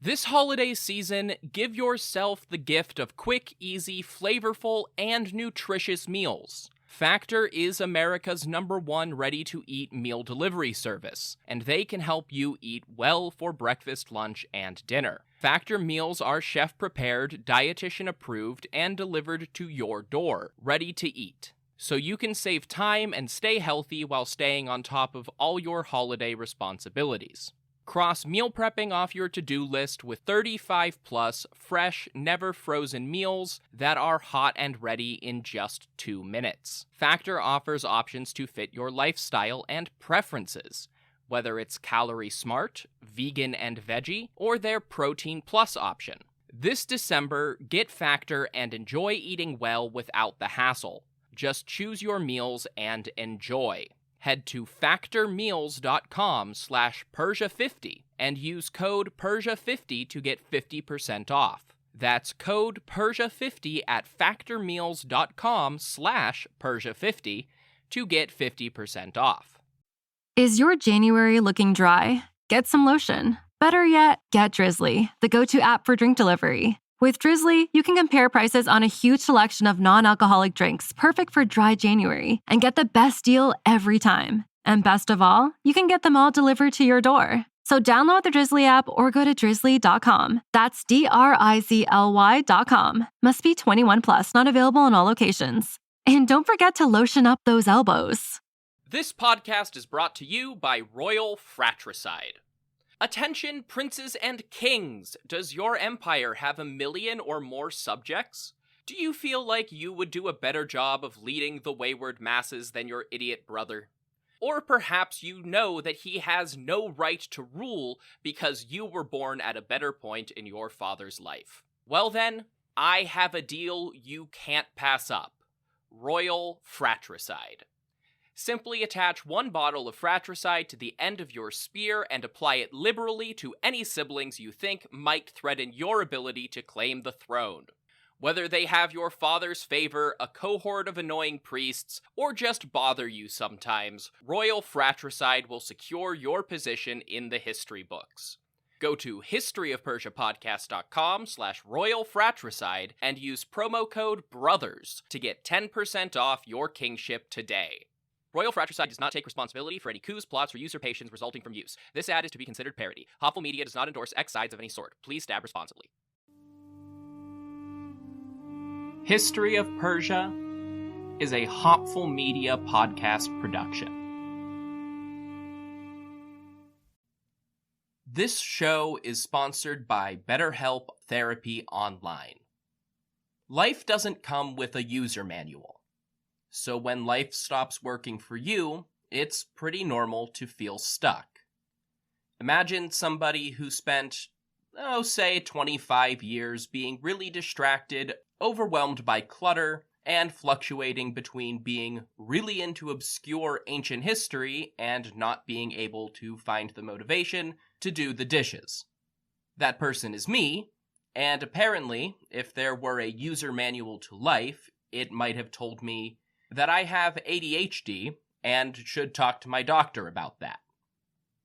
This holiday season, give yourself the gift of quick, easy, flavorful, and nutritious meals. Factor is America's #1 ready-to-eat meal delivery service, and they can help you eat well for breakfast, lunch, and dinner. Factor meals are chef-prepared, dietitian-approved, and delivered to your door, ready to eat. So you can save time and stay healthy while staying on top of all your holiday responsibilities. Cross meal prepping off your to-do list with 35-plus fresh, never-frozen meals that are hot and ready in just 2 minutes. Factor offers options to fit your lifestyle and preferences, whether it's calorie smart, vegan and veggie, or their protein plus option. This December, get Factor and enjoy eating well without the hassle. Just choose your meals and enjoy. Head to factormeals.com/Persia50 and use code Persia50 to get 50% off. That's code Persia50 at factormeals.com/Persia50 to get 50% off. Is your January looking dry? Get some lotion. Better yet, get Drizzly, the go-to app for drink delivery. With Drizzly, you can compare prices on a huge selection of non-alcoholic drinks perfect for dry January and get the best deal every time. And best of all, you can get them all delivered to your door. So download the Drizzly app or go to drizzly.com. That's DRIZLY.com. Must be 21 plus, not available in all locations. And don't forget to lotion up those elbows. This podcast is brought to you by Royal Fratricide. Attention, princes and kings! Does your empire have 1 million or more subjects? Do you feel like you would do a better job of leading the wayward masses than your idiot brother? Or perhaps you know that he has no right to rule because you were born at a better point in your father's life. Well then, I have a deal you can't pass up. Royal Fratricide. Simply attach 1 bottle of fratricide to the end of your spear and apply it liberally to any siblings you think might threaten your ability to claim the throne. Whether they have your father's favor, a cohort of annoying priests, or just bother you sometimes, Royal Fratricide will secure your position in the history books. Go to historyofpersiapodcast.com/Royal Fratricide and use promo code BROTHERS to get 10% off your kingship today. Royal Fratricide does not take responsibility for any coups, plots, or usurpations resulting from use. This ad is to be considered parody. Hopful Media does not endorse X sides of any sort. Please stab responsibly. History of Persia is a Hopful Media podcast production. This show is sponsored by BetterHelp Therapy Online. Life doesn't come with a user manual. So when life stops working for you, it's pretty normal to feel stuck. Imagine somebody who spent, say 25 years being really distracted, overwhelmed by clutter, and fluctuating between being really into obscure ancient history and not being able to find the motivation to do the dishes. That person is me, and apparently, if there were a user manual to life, it might have told me that I have ADHD and should talk to my doctor about that.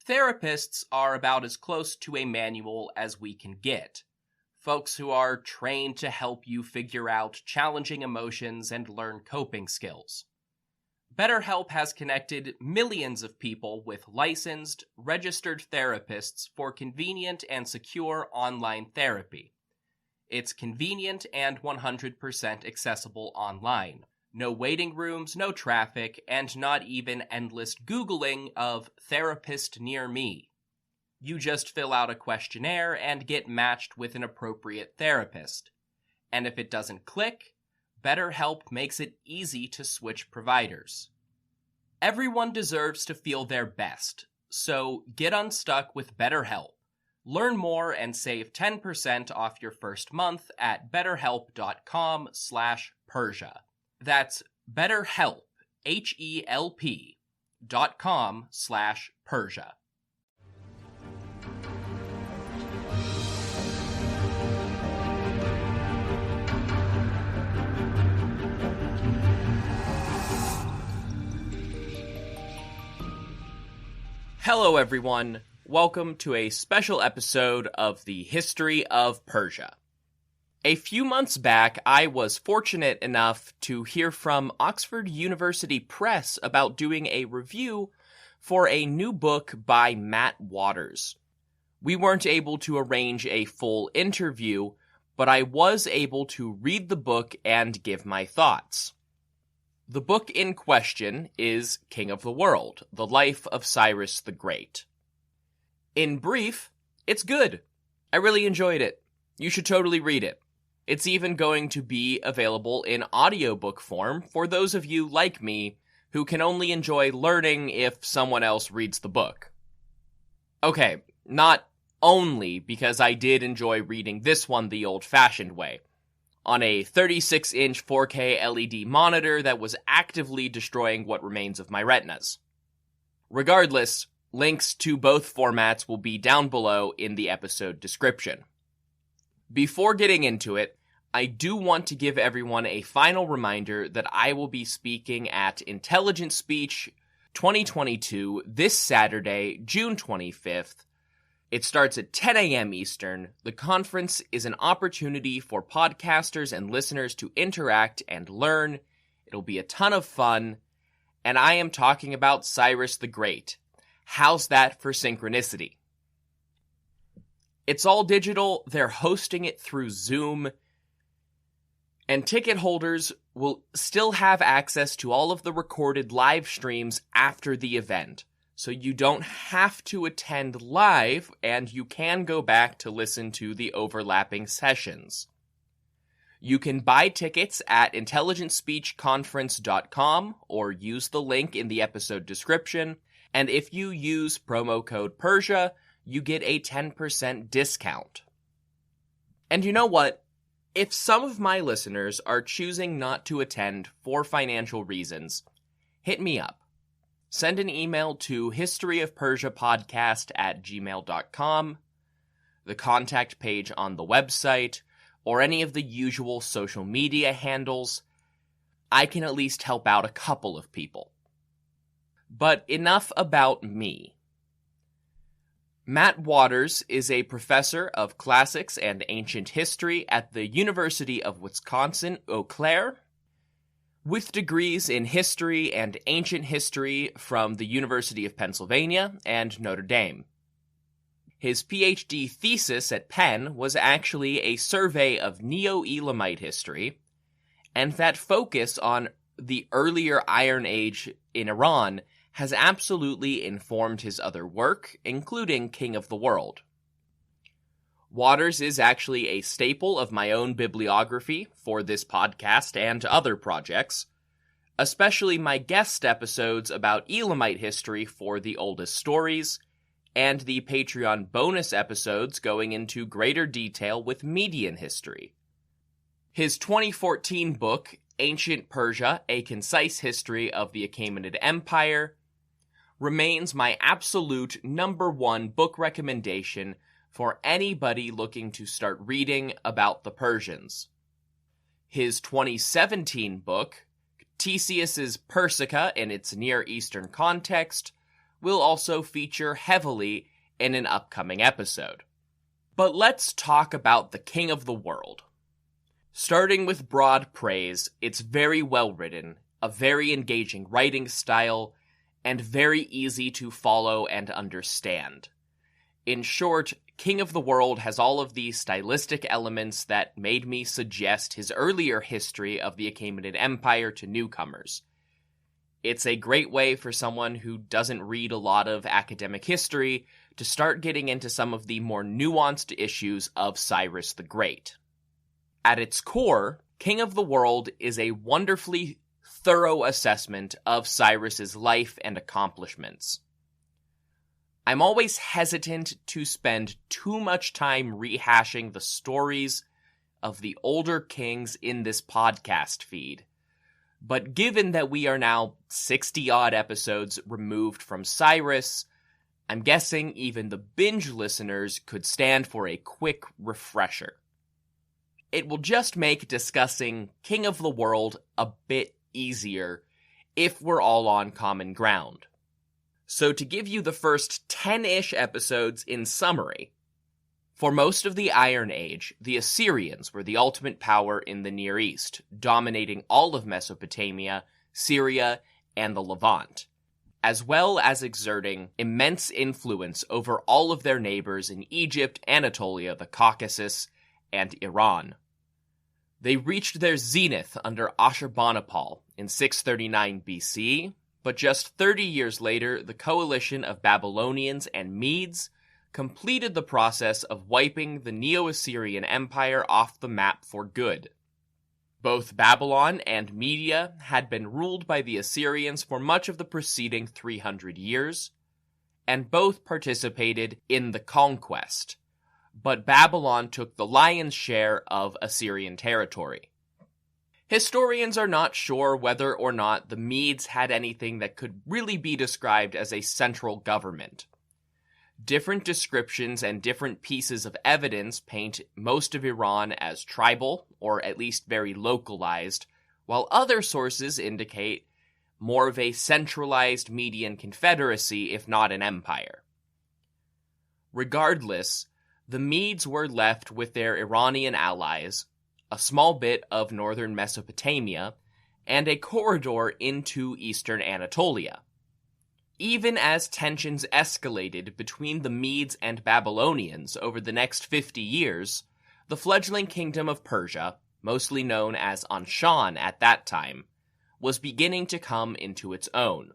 Therapists are about as close to a manual as we can get. Folks who are trained to help you figure out challenging emotions and learn coping skills. BetterHelp has connected millions of people with licensed, registered therapists for convenient and secure online therapy. It's convenient and 100% accessible online. No waiting rooms, no traffic, and not even endless Googling of therapist near me. You just fill out a questionnaire and get matched with an appropriate therapist. And if it doesn't click, BetterHelp makes it easy to switch providers. Everyone deserves to feel their best, so get unstuck with BetterHelp. Learn more and save 10% off your first month at betterhelp.com/Persia. That's BetterHelp, HELP.com/Persia. Hello everyone, welcome to a special episode of the History of Persia. A few months back, I was fortunate enough to hear from Oxford University Press about doing a review for a new book by Matt Waters. We weren't able to arrange a full interview, but I was able to read the book and give my thoughts. The book in question is King of the World, The Life of Cyrus the Great. In brief, it's good. I really enjoyed it. You should totally read it. It's even going to be available in audiobook form for those of you like me who can only enjoy learning if someone else reads the book. Okay, not only, because I did enjoy reading this one the old-fashioned way, on a 36-inch 4K LED monitor that was actively destroying what remains of my retinas. Regardless, links to both formats will be down below in the episode description. Before getting into it, I do want to give everyone a final reminder that I will be speaking at Intelligent Speech 2022 this Saturday, June 25th. It starts at 10 a.m. Eastern. The conference is an opportunity for podcasters and listeners to interact and learn. It'll be a ton of fun. And I am talking about Cyrus the Great. How's that for synchronicity? It's all digital. They're hosting it through Zoom. And ticket holders will still have access to all of the recorded live streams after the event. So you don't have to attend live, and you can go back to listen to the overlapping sessions. You can buy tickets at intelligentspeechconference.com or use the link in the episode description, and if you use promo code Persia, you get a 10% discount. And you know what? If some of my listeners are choosing not to attend for financial reasons, hit me up. Send an email to historyofpersiapodcast@gmail.com, the contact page on the website, or any of the usual social media handles. I can at least help out a couple of people. But enough about me. Matt Waters is a professor of classics and ancient history at the University of Wisconsin-Eau Claire, with degrees in history and ancient history from the University of Pennsylvania and Notre Dame. His PhD thesis at Penn was actually a survey of Neo-Elamite history, and that focus on the earlier Iron Age in Iran has absolutely informed his other work, including King of the World. Waters is actually a staple of my own bibliography for this podcast and other projects, especially my guest episodes about Elamite history for The Oldest Stories, and the Patreon bonus episodes going into greater detail with Median history. His 2014 book, Ancient Persia, A Concise History of the Achaemenid Empire, remains my absolute #1 book recommendation for anybody looking to start reading about the Persians. His 2017 book, Ctesias's Persica in its Near Eastern Context, will also feature heavily in an upcoming episode. But let's talk about the King of the World. Starting with broad praise, it's very well written, a very engaging writing style, and very easy to follow and understand. In short, King of the World has all of the stylistic elements that made me suggest his earlier history of the Achaemenid Empire to newcomers. It's a great way for someone who doesn't read a lot of academic history to start getting into some of the more nuanced issues of Cyrus the Great. At its core, King of the World is a wonderfully thorough assessment of Cyrus's life and accomplishments. I'm always hesitant to spend too much time rehashing the stories of the older kings in this podcast feed. But given that we are now 60-odd episodes removed from Cyrus, I'm guessing even the binge listeners could stand for a quick refresher. It will just make discussing King of the World a bit easier if we're all on common ground. So to give you the first 10-ish episodes in summary, for most of the Iron Age, the Assyrians were the ultimate power in the Near East, dominating all of Mesopotamia, Syria, and the Levant, as well as exerting immense influence over all of their neighbors in Egypt, Anatolia, the Caucasus, and Iran. They reached their zenith under Ashurbanipal in 639 BC, but just 30 years later, the coalition of Babylonians and Medes completed the process of wiping the Neo-Assyrian Empire off the map for good. Both Babylon and Media had been ruled by the Assyrians for much of the preceding 300 years, and both participated in the conquest, but Babylon took the lion's share of Assyrian territory. Historians are not sure whether or not the Medes had anything that could really be described as a central government. Different descriptions and different pieces of evidence paint most of Iran as tribal, or at least very localized, while other sources indicate more of a centralized Median confederacy, if not an empire. Regardless, the Medes were left with their Iranian allies, a small bit of northern Mesopotamia, and a corridor into eastern Anatolia. Even as tensions escalated between the Medes and Babylonians over the next 50 years, the fledgling kingdom of Persia, mostly known as Anshan at that time, was beginning to come into its own.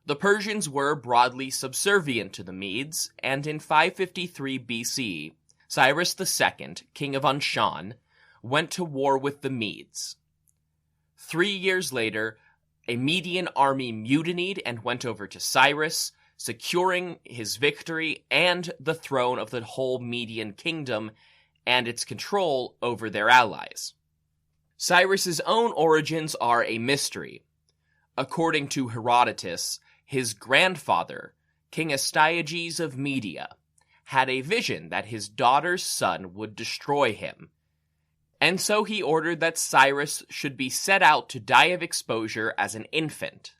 The Persians were broadly subservient to the Medes, and in 553 BC, Cyrus II, king of Anshan, went to war with the Medes. 3 years later, a Median army mutinied and went over to Cyrus, securing his victory and the throne of the whole Median kingdom and its control over their allies. Cyrus's own origins are a mystery. According to Herodotus, his grandfather, King Astyages of Media, had a vision that his daughter's son would destroy him, and so he ordered that Cyrus should be set out to die of exposure as an infant.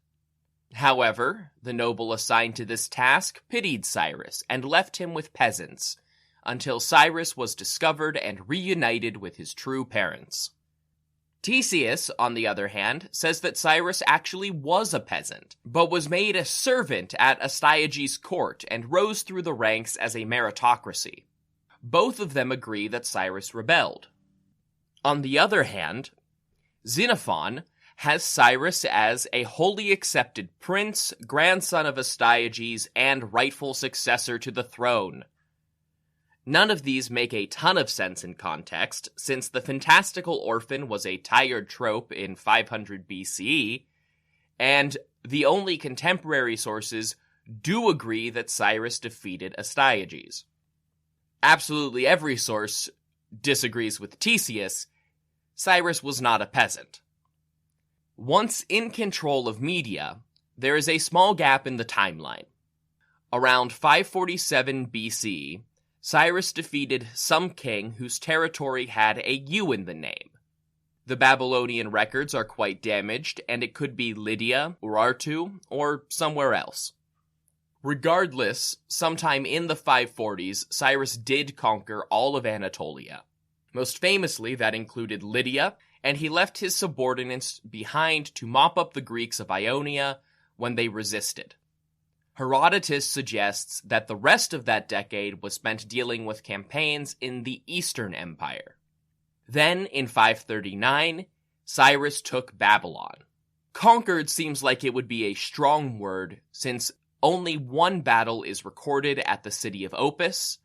However, the noble assigned to this task pitied Cyrus and left him with peasants, until Cyrus was discovered and reunited with his true parents. Ctesias, on the other hand, says that Cyrus actually was a peasant, but was made a servant at Astyages' court and rose through the ranks as a meritocracy. Both of them agree that Cyrus rebelled. On the other hand, Xenophon has Cyrus as a wholly accepted prince, grandson of Astyages, and rightful successor to the throne. None of these make a ton of sense in context, since the fantastical orphan was a tired trope in 500 BCE, and the only contemporary sources do agree that Cyrus defeated Astyages. Absolutely every source disagrees with Ctesias. Cyrus was not a peasant. Once in control of Media, there is a small gap in the timeline. Around 547 BC, Cyrus defeated some king whose territory had a U in the name. The Babylonian records are quite damaged, and it could be Lydia, Urartu, or somewhere else. Regardless, sometime in the 540s, Cyrus did conquer all of Anatolia. Most famously, that included Lydia, and he left his subordinates behind to mop up the Greeks of Ionia when they resisted. Herodotus suggests that the rest of that decade was spent dealing with campaigns in the Eastern Empire. Then, in 539, Cyrus took Babylon. Conquered seems like it would be a strong word, since only one battle is recorded at the city of Opis,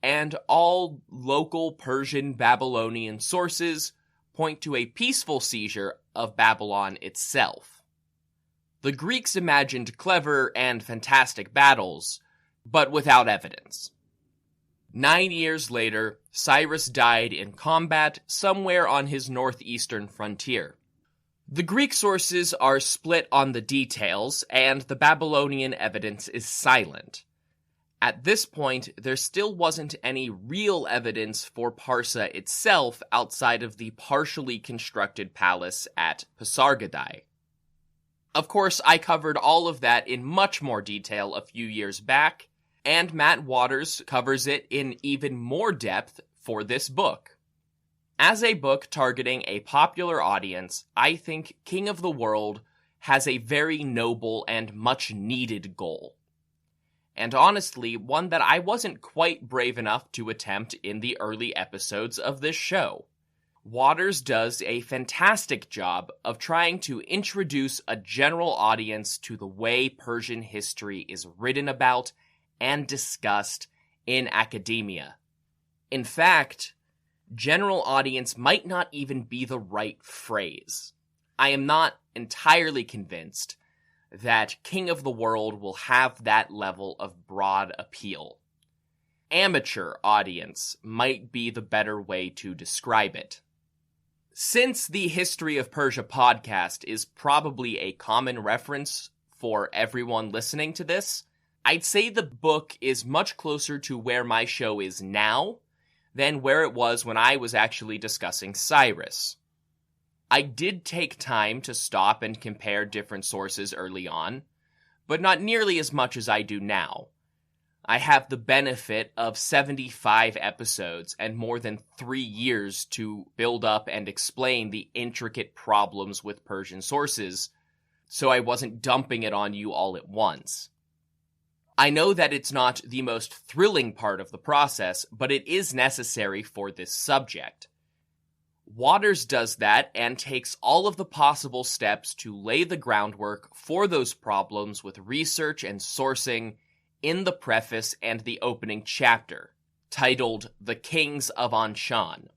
and all local Persian Babylonian sources point to a peaceful seizure of Babylon itself. The Greeks imagined clever and fantastic battles, but without evidence. 9 years later, Cyrus died in combat somewhere on his northeastern frontier. The Greek sources are split on the details, and the Babylonian evidence is silent. At this point, there still wasn't any real evidence for Parsa itself outside of the partially constructed palace at Pasargadae. Of course, I covered all of that in much more detail a few years back, and Matt Waters covers it in even more depth for this book. As a book targeting a popular audience, I think King of the World has a very noble and much-needed goal. And honestly, one that I wasn't quite brave enough to attempt in the early episodes of this show. Waters does a fantastic job of trying to introduce a general audience to the way Persian history is written about and discussed in academia. In fact, general audience might not even be the right phrase. I am not entirely convinced that King of the World will have that level of broad appeal. Amateur audience might be the better way to describe it. Since the History of Persia podcast is probably a common reference for everyone listening to this, I'd say the book is much closer to where my show is now than where it was when I was actually discussing Cyrus. I did take time to stop and compare different sources early on, but not nearly as much as I do now. I have the benefit of 75 episodes and more than 3 years to build up and explain the intricate problems with Persian sources, so I wasn't dumping it on you all at once. I know that it's not the most thrilling part of the process, but it is necessary for this subject. Waters does that and takes all of the possible steps to lay the groundwork for those problems with research and sourcing in the preface and the opening chapter, titled The Kings of Anshan.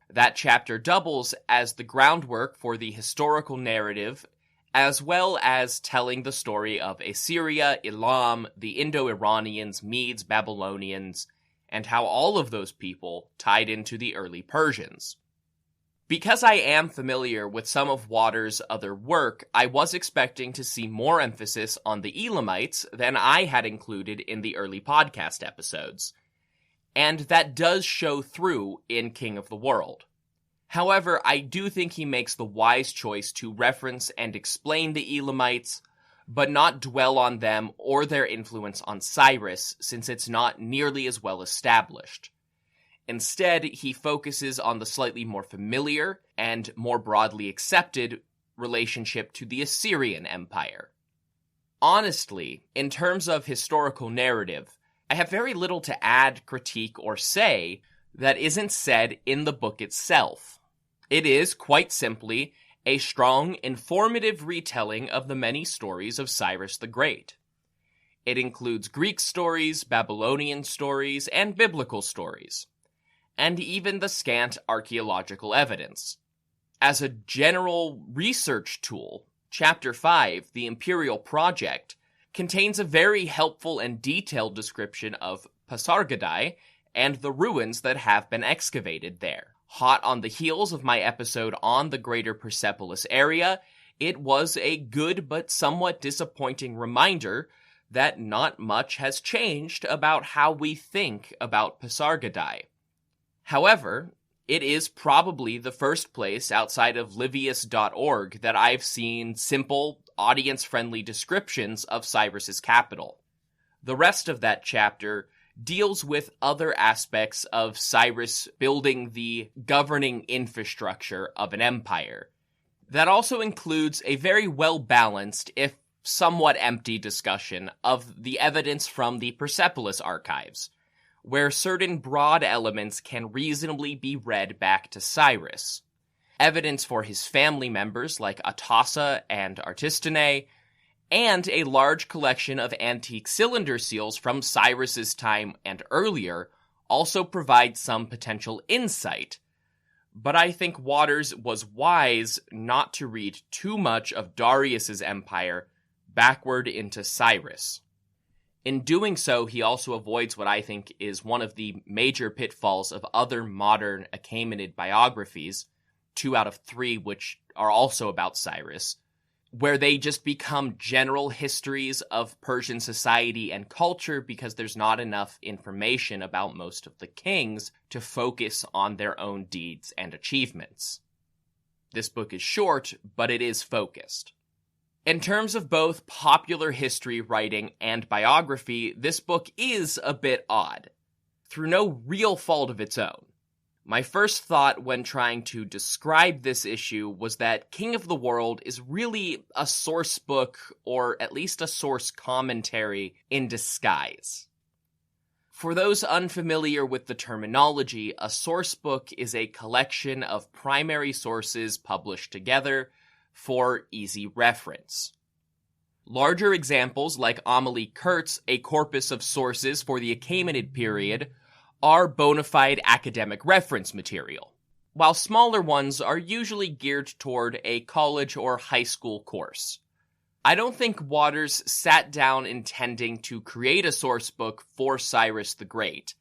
That chapter doubles as the groundwork for the historical narrative, as well as telling the story of Assyria, Elam, the Indo-Iranians, Medes, Babylonians, and how all of those people tied into the early Persians. Because I am familiar with some of Waters' other work, I was expecting to see more emphasis on the Elamites than I had included in the early podcast episodes. And that does show through in King of the World. However, I do think he makes the wise choice to reference and explain the Elamites, but not dwell on them or their influence on Cyrus, since it's not nearly as well established. Instead, he focuses on the slightly more familiar and more broadly accepted relationship to the Assyrian Empire. Honestly, in terms of historical narrative, I have very little to add, critique, or say that isn't said in the book itself. It is, quite simply, a strong, informative retelling of the many stories of Cyrus the Great. It includes Greek stories, Babylonian stories, and biblical stories, and even the scant archaeological evidence. As a general research tool, Chapter 5, The Imperial Project, contains a very helpful and detailed description of Pasargadae and the ruins that have been excavated there. Hot on the heels of my episode on the greater Persepolis area, it was a good but somewhat disappointing reminder that not much has changed about how we think about Pasargadae. However, it is probably the first place outside of Livius.org that I've seen simple, audience-friendly descriptions of Cyrus's capital. The rest of that chapter deals with other aspects of Cyrus building the governing infrastructure of an empire. That also includes a very well-balanced, if somewhat empty discussion of the evidence from the Persepolis archives, where certain broad elements can reasonably be read back to Cyrus. Evidence for his family members like Atassa and Artistone, and a large collection of antique cylinder seals from Cyrus's time and earlier also provide some potential insight. But I think Waters was wise not to read too much of Darius's empire backward into Cyrus. In doing so, he also avoids what I think is one of the major pitfalls of other modern Achaemenid biographies, 2 out of 3 which are also about Cyrus, where they just become general histories of Persian society and culture because there's not enough information about most of the kings to focus on their own deeds and achievements. This book is short, but it is focused. In terms of both popular history writing and biography, this book is a bit odd, through no real fault of its own. My first thought when trying to describe this issue was that King of the World is really a source book, or at least a source commentary, in disguise. For those unfamiliar with the terminology, a source book is a collection of primary sources published together for easy reference. Larger examples like Amelie Kurt's A Corpus of Sources for the Achaemenid Period are bona fide academic reference material, while smaller ones are usually geared toward a college or high school course. I don't think Waters sat down intending to create a source book for Cyrus the Great,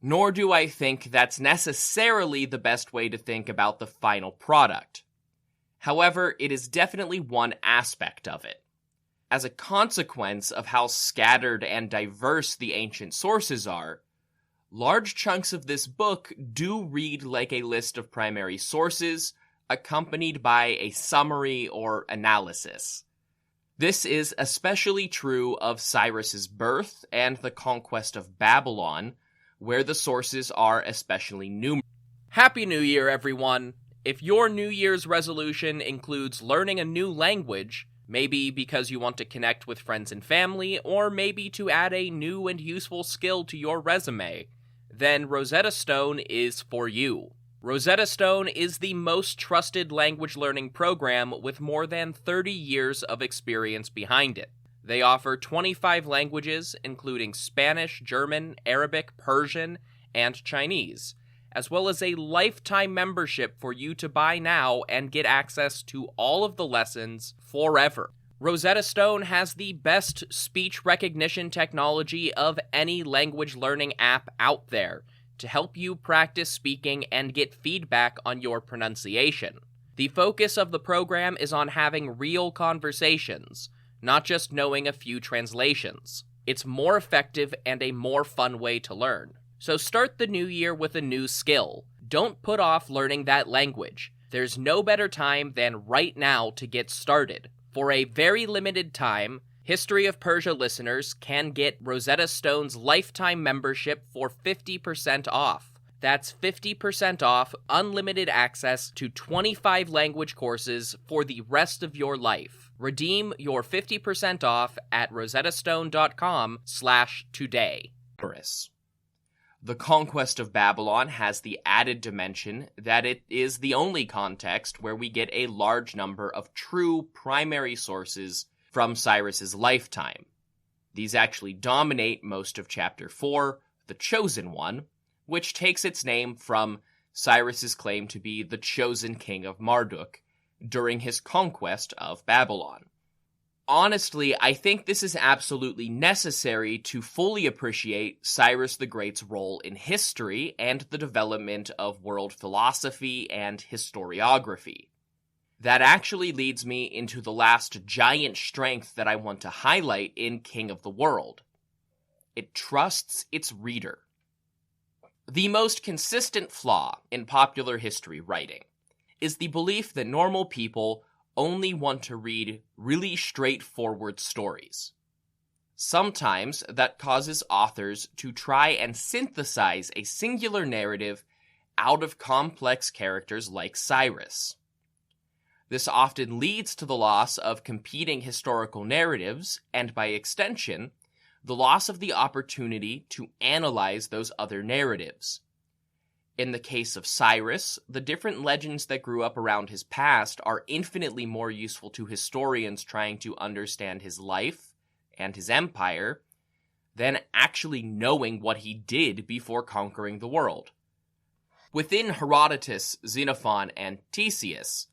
nor do I think that's necessarily the best way to think about the final product. However, it is definitely one aspect of it. As a consequence of how scattered and diverse the ancient sources are, large chunks of this book do read like a list of primary sources, accompanied by a summary or analysis. This is especially true of Cyrus's birth and the conquest of Babylon, where the sources are especially numerous. Happy New Year, everyone! If your New Year's resolution includes learning a new language, maybe because you want to connect with friends and family, or maybe to add a new and useful skill to your resume, then Rosetta Stone is for you. Rosetta Stone is the most trusted language learning program with more than 30 years of experience behind it. They offer 25 languages, including Spanish, German, Arabic, Persian, and Chinese, as well as a lifetime membership for you to buy now and get access to all of the lessons forever. Rosetta Stone has the best speech recognition technology of any language learning app out there to help you practice speaking and get feedback on your pronunciation. The focus of the program is on having real conversations, not just knowing a few translations. It's more effective and a more fun way to learn. So start the new year with a new skill. Don't put off learning that language. There's no better time than right now to get started. For a very limited time, History of Persia listeners can get Rosetta Stone's lifetime membership for 50% off. That's 50% off unlimited access to 25 language courses for the rest of your life. Redeem your 50% off at rosettastone.com/today. The conquest of Babylon has the added dimension that it is the only context where we get a large number of true primary sources from Cyrus's lifetime. These actually dominate most of Chapter 4, The Chosen One, which takes its name from Cyrus's claim to be the chosen king of Marduk during his conquest of Babylon. Honestly, I think this is absolutely necessary to fully appreciate Cyrus the Great's role in history and the development of world philosophy and historiography. That actually leads me into the last giant strength that I want to highlight in King of the World. It trusts its reader. The most consistent flaw in popular history writing is the belief that normal people only want to read really straightforward stories. Sometimes that causes authors to try and synthesize a singular narrative out of complex characters like Cyrus. This often leads to the loss of competing historical narratives, and by extension, the loss of the opportunity to analyze those other narratives. In the case of Cyrus, the different legends that grew up around his past are infinitely more useful to historians trying to understand his life and his empire than actually knowing what he did before conquering the world. Within Herodotus, Xenophon, and Theseus,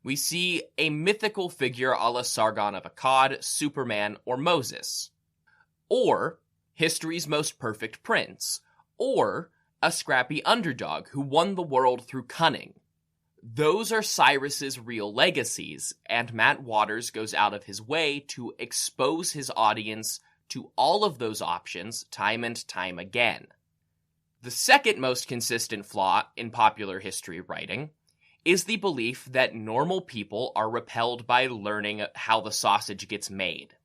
we see a mythical figure a la Sargon of Akkad, Superman, or Moses, or history's most perfect prince, or a scrappy underdog who won the world through cunning. Those are Cyrus's real legacies, and Matt Waters goes out of his way to expose his audience to all of those options time and time again. The second most consistent flaw in popular history writing is the belief that normal people are repelled by learning how the sausage gets made.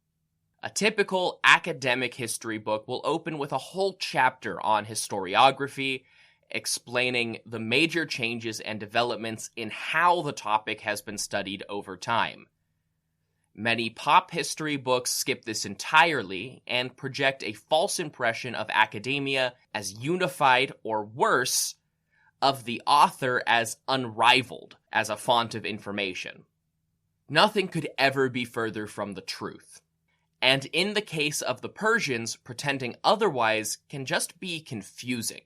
A typical academic history book will open with a whole chapter on historiography, explaining the major changes and developments in how the topic has been studied over time. Many pop history books skip this entirely and project a false impression of academia as unified, or worse, of the author as unrivaled as a font of information. Nothing could ever be further from the truth. And in the case of the Persians, pretending otherwise can just be confusing.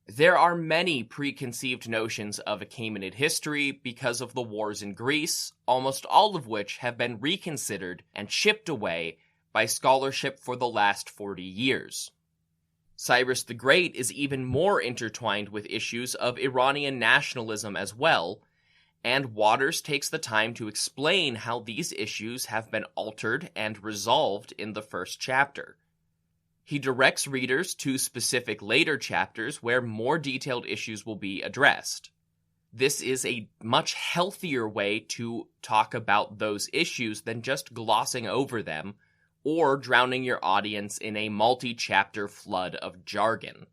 There are many preconceived notions of Achaemenid history because of the wars in Greece, almost all of which have been reconsidered and chipped away by scholarship for the last 40 years. Cyrus the Great is even more intertwined with issues of Iranian nationalism as well, and Waters takes the time to explain how these issues have been altered and resolved in the first chapter. He directs readers to specific later chapters where more detailed issues will be addressed. This is a much healthier way to talk about those issues than just glossing over them or drowning your audience in a multi-chapter flood of jargon.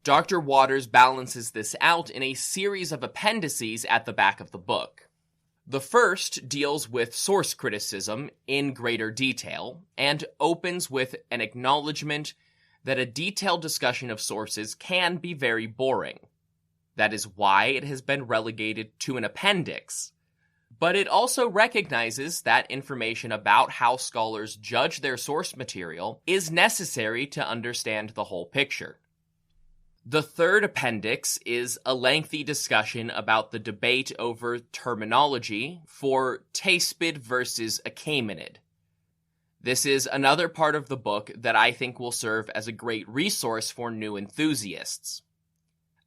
Dr. Waters balances this out in a series of appendices at the back of the book. The first deals with source criticism in greater detail, and opens with an acknowledgement that a detailed discussion of sources can be very boring. That is why it has been relegated to an appendix. But it also recognizes that information about how scholars judge their source material is necessary to understand the whole picture. The third appendix is a lengthy discussion about the debate over terminology for Teispid versus Achaemenid. This is another part of the book that I think will serve as a great resource for new enthusiasts.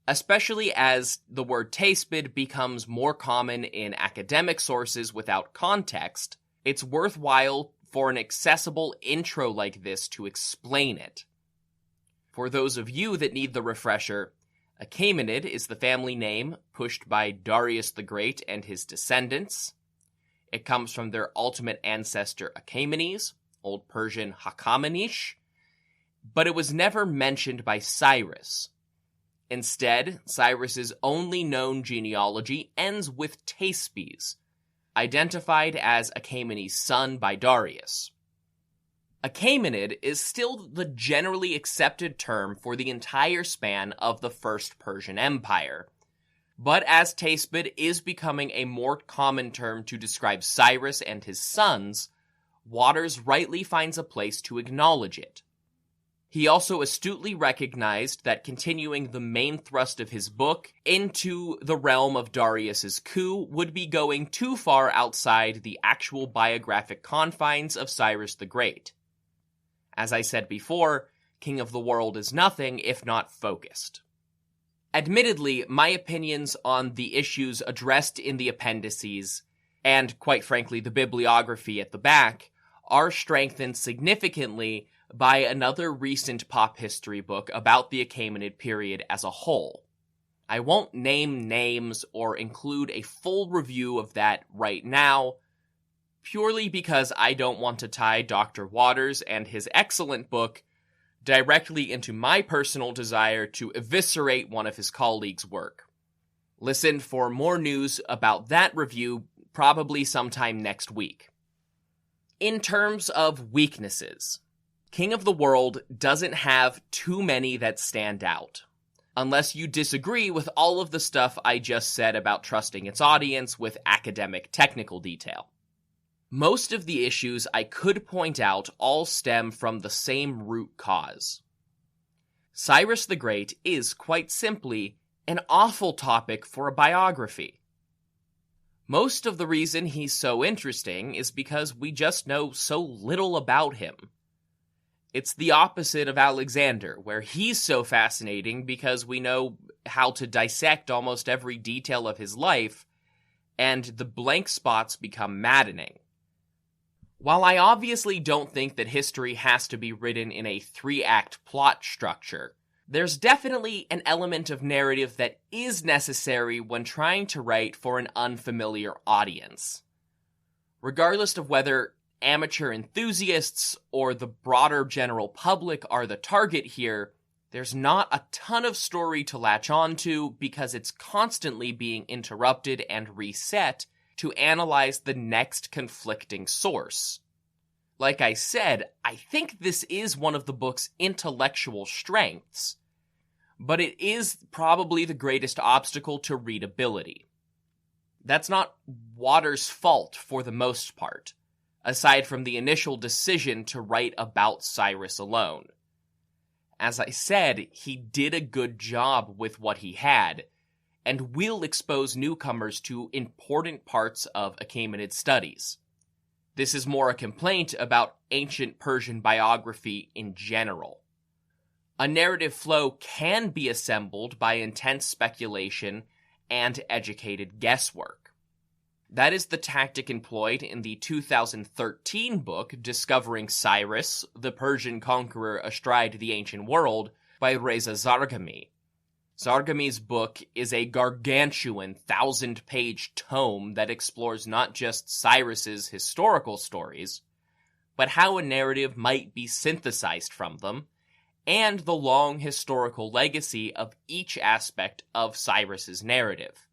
Especially as the word Teispid becomes more common in academic sources without context, it's worthwhile for an accessible intro like this to explain it. For those of you that need the refresher, Achaemenid is the family name pushed by Darius the Great and his descendants. It comes from their ultimate ancestor Achaemenes, Old Persian Hakamanish, but it was never mentioned by Cyrus. Instead, Cyrus's only known genealogy ends with Teispes, identified as Achaemenes' son by Darius. Achaemenid is still the generally accepted term for the entire span of the First Persian Empire, but as Teispid is becoming a more common term to describe Cyrus and his sons, Waters rightly finds a place to acknowledge it. He also astutely recognized that continuing the main thrust of his book into the realm of Darius's coup would be going too far outside the actual biographic confines of Cyrus the Great. As I said before, King of the World is nothing if not focused. Admittedly, my opinions on the issues addressed in the appendices, and quite frankly the bibliography at the back, are strengthened significantly by another recent pop history book about the Achaemenid period as a whole. I won't name names or include a full review of that right now, purely because I don't want to tie Dr. Waters and his excellent book directly into my personal desire to eviscerate one of his colleagues' work. Listen for more news about that review probably sometime next week. In terms of weaknesses, King of the World doesn't have too many that stand out, unless you disagree with all of the stuff I just said about trusting its audience with academic technical detail. Most of the issues I could point out all stem from the same root cause. Cyrus the Great is, quite simply, an awful topic for a biography. Most of the reason he's so interesting is because we just know so little about him. It's the opposite of Alexander, where he's so fascinating because we know how to dissect almost every detail of his life, and the blank spots become maddening. While I obviously don't think that history has to be written in a 3-act plot structure, There's definitely an element of narrative that is necessary when trying to write for an unfamiliar audience. Regardless of whether amateur enthusiasts or the broader general public are the target here, there's not a ton of story to latch onto because it's constantly being interrupted and reset to analyze the next conflicting source. Like I said, I think this is one of the book's intellectual strengths, but it is probably the greatest obstacle to readability. That's not Waters' fault for the most part, aside from the initial decision to write about Cyrus alone. As I said, he did a good job with what he had, and will expose newcomers to important parts of Achaemenid studies. This is more a complaint about ancient Persian biography in general. A narrative flow can be assembled by intense speculation and educated guesswork. That is the tactic employed in the 2013 book Discovering Cyrus, the Persian Conqueror Astride the Ancient World by Reza Zarghami. Zarghami's book is a gargantuan 1,000-page tome that explores not just Cyrus's historical stories, but how a narrative might be synthesized from them, and the long historical legacy of each aspect of Cyrus's narrative.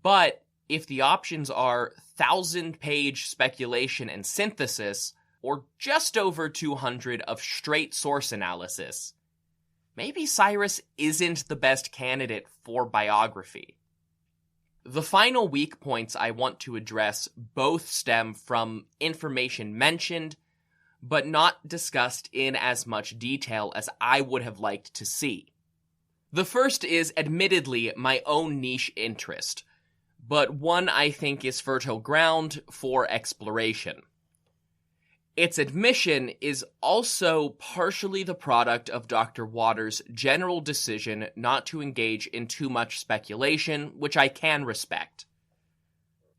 But if the options are 1,000-page speculation and synthesis, or just over 200 of straight source analysis, maybe Cyrus isn't the best candidate for biography. The final weak points I want to address both stem from information mentioned, but not discussed in as much detail as I would have liked to see. The first is admittedly my own niche interest, but one I think is fertile ground for exploration. Its admission is also partially the product of Dr. Waters' general decision not to engage in too much speculation, which I can respect.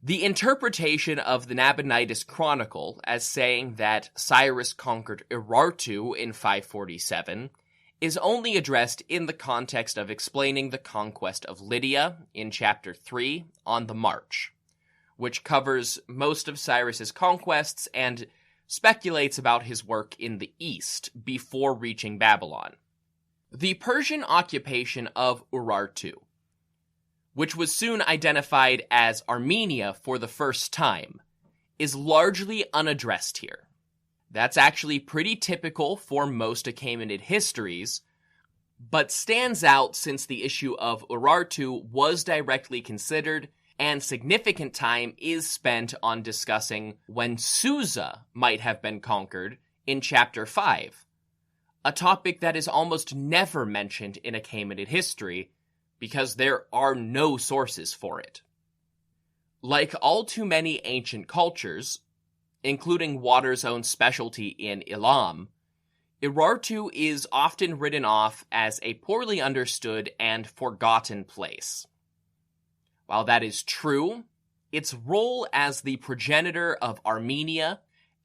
The interpretation of the Nabonidus Chronicle as saying that Cyrus conquered Urartu in 547 is only addressed in the context of explaining the conquest of Lydia in Chapter 3 on the March, which covers most of Cyrus's conquests and speculates about his work in the east before reaching Babylon. The Persian occupation of Urartu, which was soon identified as Armenia for the first time, is largely unaddressed here. That's actually pretty typical for most Achaemenid histories, but stands out since the issue of Urartu was directly considered and significant time is spent on discussing when Susa might have been conquered in Chapter 5, a topic that is almost never mentioned in Achaemenid history because there are no sources for it. Like all too many ancient cultures, including Waters' own specialty in Elam, Urartu is often written off as a poorly understood and forgotten place. While that is true, its role as the progenitor of Armenia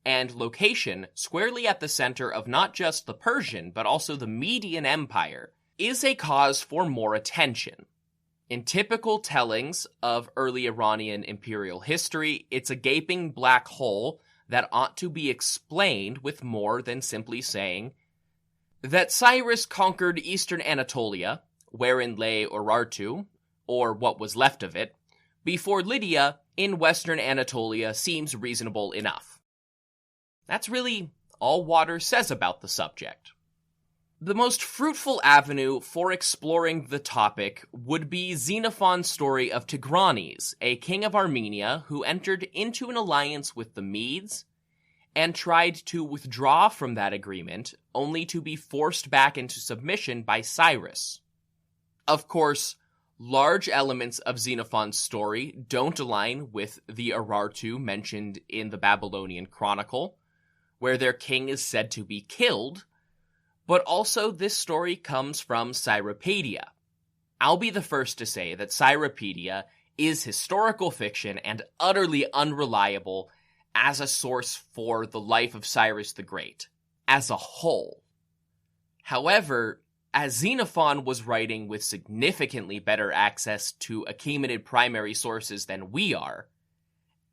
and location squarely at the center of not just the Persian but also the Median Empire is a cause for more attention. In typical tellings of early Iranian imperial history, it's a gaping black hole that ought to be explained with more than simply saying that Cyrus conquered eastern Anatolia, wherein lay Urartu, or what was left of it, before Lydia in western Anatolia seems reasonable enough. That's really all Waters says about the subject. The most fruitful avenue for exploring the topic would be Xenophon's story of Tigranes, a king of Armenia who entered into an alliance with the Medes and tried to withdraw from that agreement, only to be forced back into submission by Cyrus. Of course, large elements of Xenophon's story don't align with the Urartu mentioned in the Babylonian Chronicle, where their king is said to be killed, but also this story comes from Cyropedia. I'll be the first to say that Cyropedia is historical fiction and utterly unreliable as a source for the life of Cyrus the Great, as a whole. However, as Xenophon was writing with significantly better access to Achaemenid primary sources than we are,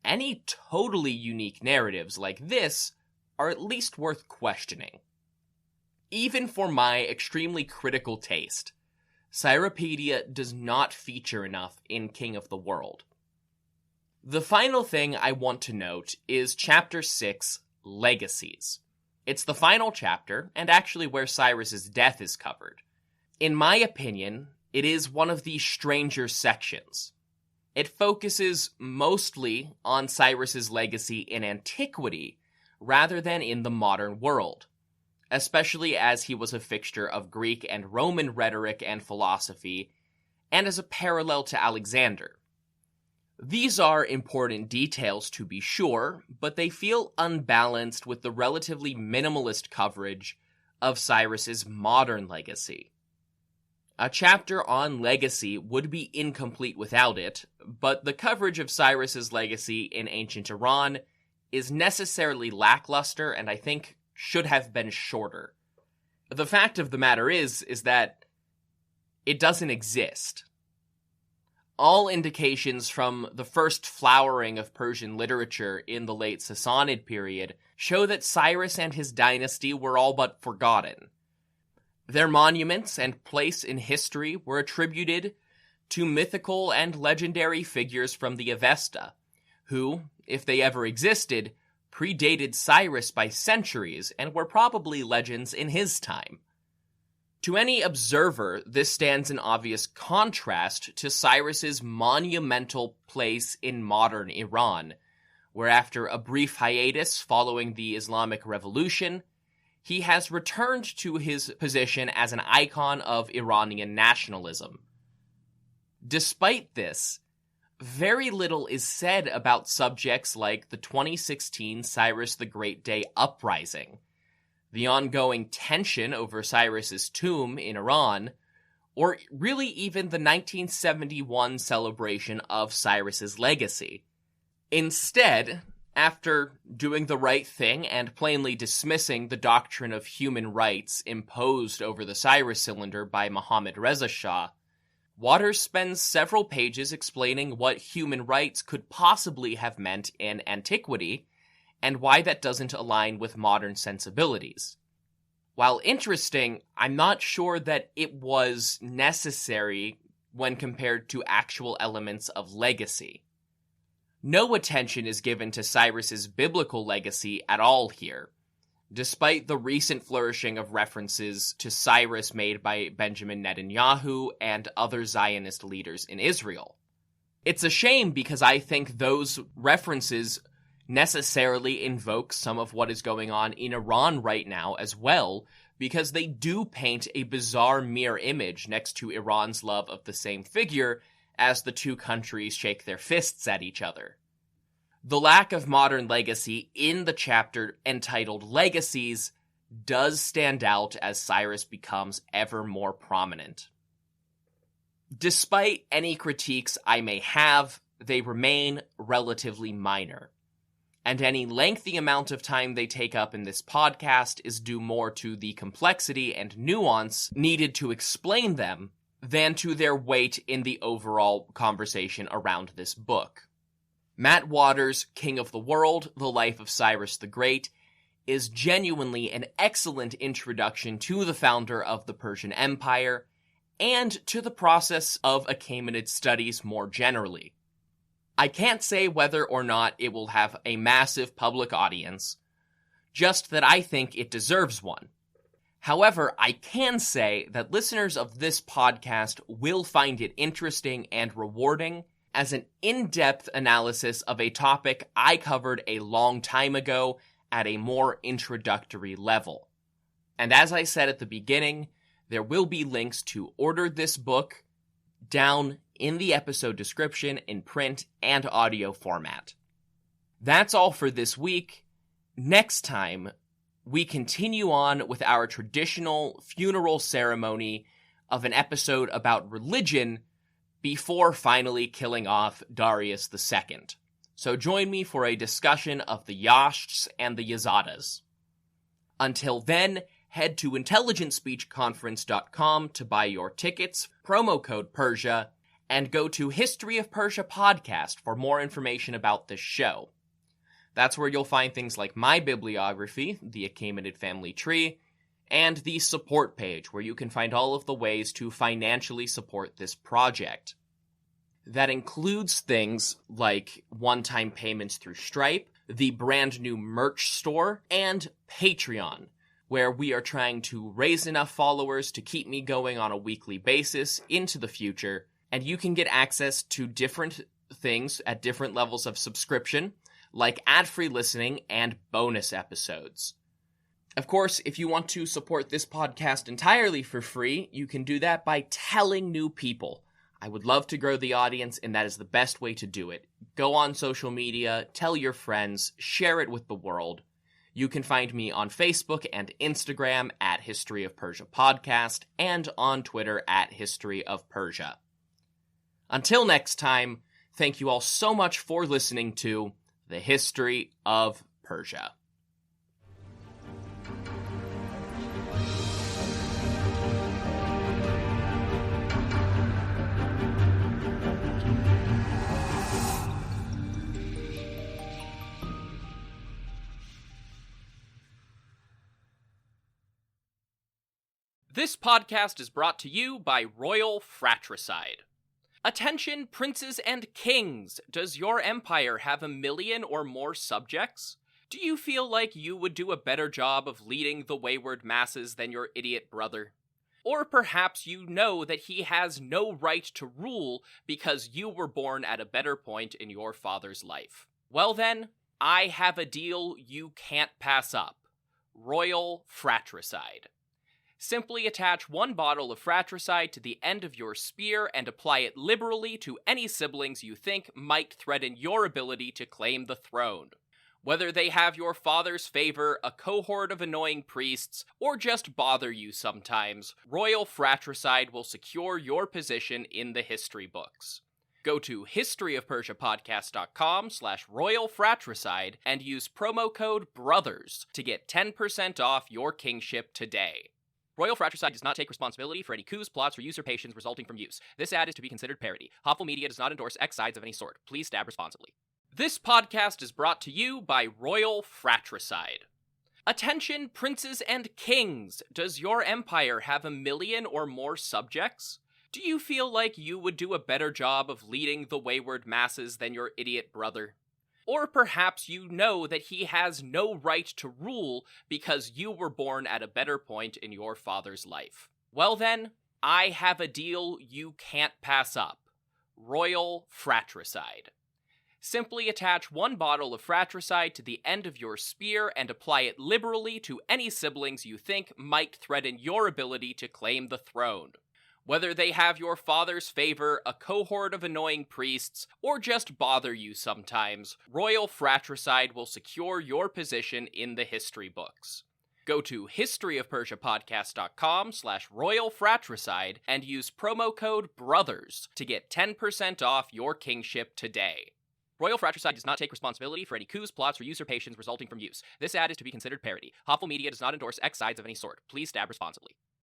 any totally unique narratives like this are at least worth questioning. Even for my extremely critical taste, Cyropedia does not feature enough in King of the World. The final thing I want to note is Chapter 6, Legacies. It's the final chapter, and actually where Cyrus's death is covered. In my opinion, it is one of the stranger sections. It focuses mostly on Cyrus's legacy in antiquity, rather than in the modern world, especially as he was a fixture of Greek and Roman rhetoric and philosophy, and as a parallel to Alexander. These are important details to be sure, but they feel unbalanced with the relatively minimalist coverage of Cyrus's modern legacy. A chapter on legacy would be incomplete without it, but the coverage of Cyrus's legacy in ancient Iran is necessarily lackluster and I think should have been shorter. The fact of the matter is that it doesn't exist. All indications from the first flowering of Persian literature in the late Sassanid period show that Cyrus and his dynasty were all but forgotten. Their monuments and place in history were attributed to mythical and legendary figures from the Avesta, who, if they ever existed, predated Cyrus by centuries and were probably legends in his time. To any observer, this stands in obvious contrast to Cyrus's monumental place in modern Iran, where after a brief hiatus following the Islamic Revolution, he has returned to his position as an icon of Iranian nationalism. Despite this, very little is said about subjects like the 2016 Cyrus the Great Day uprising, the ongoing tension over Cyrus's tomb in Iran, or really even the 1971 celebration of Cyrus's legacy. Instead, after doing the right thing and plainly dismissing the doctrine of human rights imposed over the Cyrus cylinder by Mohammad Reza Shah, Waters spends several pages explaining what human rights could possibly have meant in antiquity, and why that doesn't align with modern sensibilities. While interesting, I'm not sure that it was necessary when compared to actual elements of legacy. No attention is given to Cyrus's biblical legacy at all here, despite the recent flourishing of references to Cyrus made by Benjamin Netanyahu and other Zionist leaders in Israel. It's a shame because I think those references necessarily invoke some of what is going on in Iran right now as well, because they do paint a bizarre mirror image next to Iran's love of the same figure as the two countries shake their fists at each other. The lack of modern legacy in the chapter entitled Legacies does stand out as Cyrus becomes ever more prominent. Despite any critiques I may have, they remain relatively minor, and any lengthy amount of time they take up in this podcast is due more to the complexity and nuance needed to explain them than to their weight in the overall conversation around this book. Matt Waters' King of the World, The Life of Cyrus the Great, is genuinely an excellent introduction to the founder of the Persian Empire, and to the process of Achaemenid studies more generally. I can't say whether or not it will have a massive public audience, just that I think it deserves one. However, I can say that listeners of this podcast will find it interesting and rewarding as an in-depth analysis of a topic I covered a long time ago at a more introductory level. And as I said at the beginning, there will be links to order this book down in the episode description in print and audio format. That's all for this week. Next time, we continue on with our traditional funeral ceremony of an episode about religion before finally killing off Darius II. So join me for a discussion of the Yashts and the Yazadas. Until then, head to intelligentspeechconference.com to buy your tickets, promo code Persia, and go to History of Persia podcast for more information about this show. That's where you'll find things like my bibliography, the Achaemenid family tree, and the support page, where you can find all of the ways to financially support this project. That includes things like one-time payments through Stripe, the brand new merch store, and Patreon, where we are trying to raise enough followers to keep me going on a weekly basis into the future, and you can get access to different things at different levels of subscription, like ad-free listening and bonus episodes. Of course, if you want to support this podcast entirely for free, you can do that by telling new people. I would love to grow the audience, and that is the best way to do it. Go on social media, tell your friends, share it with the world. You can find me on Facebook and Instagram at History of Persia Podcast, and on Twitter at History of Persia. Until next time, thank you all so much for listening to The History of Persia. This podcast is brought to you by Royal Fratricide. Attention, princes and kings! Does your empire have 1 million or more subjects? Do you feel like you would do a better job of leading the wayward masses than your idiot brother? Or perhaps you know that he has no right to rule because you were born at a better point in your father's life. Well then, I have a deal you can't pass up. Royal Fratricide. Simply attach 1 bottle of fratricide to the end of your spear and apply it liberally to any siblings you think might threaten your ability to claim the throne. Whether they have your father's favor, a cohort of annoying priests, or just bother you sometimes, Royal Fratricide will secure your position in the history books. Go to historyofpersiapodcast.com/Royal Fratricide and use promo code BROTHERS to get 10% off your kingship today. Royal Fratricide does not take responsibility for any coups, plots, or usurpations resulting from use. This ad is to be considered parody. Hopeful Media does not endorse X sides of any sort. Please stab responsibly. This podcast is brought to you by Royal Fratricide. Attention, princes and kings! Does your empire have 1 million or more subjects? Do you feel like you would do a better job of leading the wayward masses than your idiot brother? Or perhaps you know that he has no right to rule because you were born at a better point in your father's life. Well then, I have a deal you can't pass up. Royal Fratricide. Simply attach 1 bottle of fratricide to the end of your spear and apply it liberally to any siblings you think might threaten your ability to claim the throne. Whether they have your father's favor, a cohort of annoying priests, or just bother you sometimes, Royal Fratricide will secure your position in the history books. Go to historyofpersiapodcast.com/Royal Fratricide and use promo code BROTHERS to get 10% off your kingship today. Royal Fratricide does not take responsibility for any coups, plots, or usurpations resulting from use. This ad is to be considered parody. Hopeful Media does not endorse X sides of any sort. Please stab responsibly.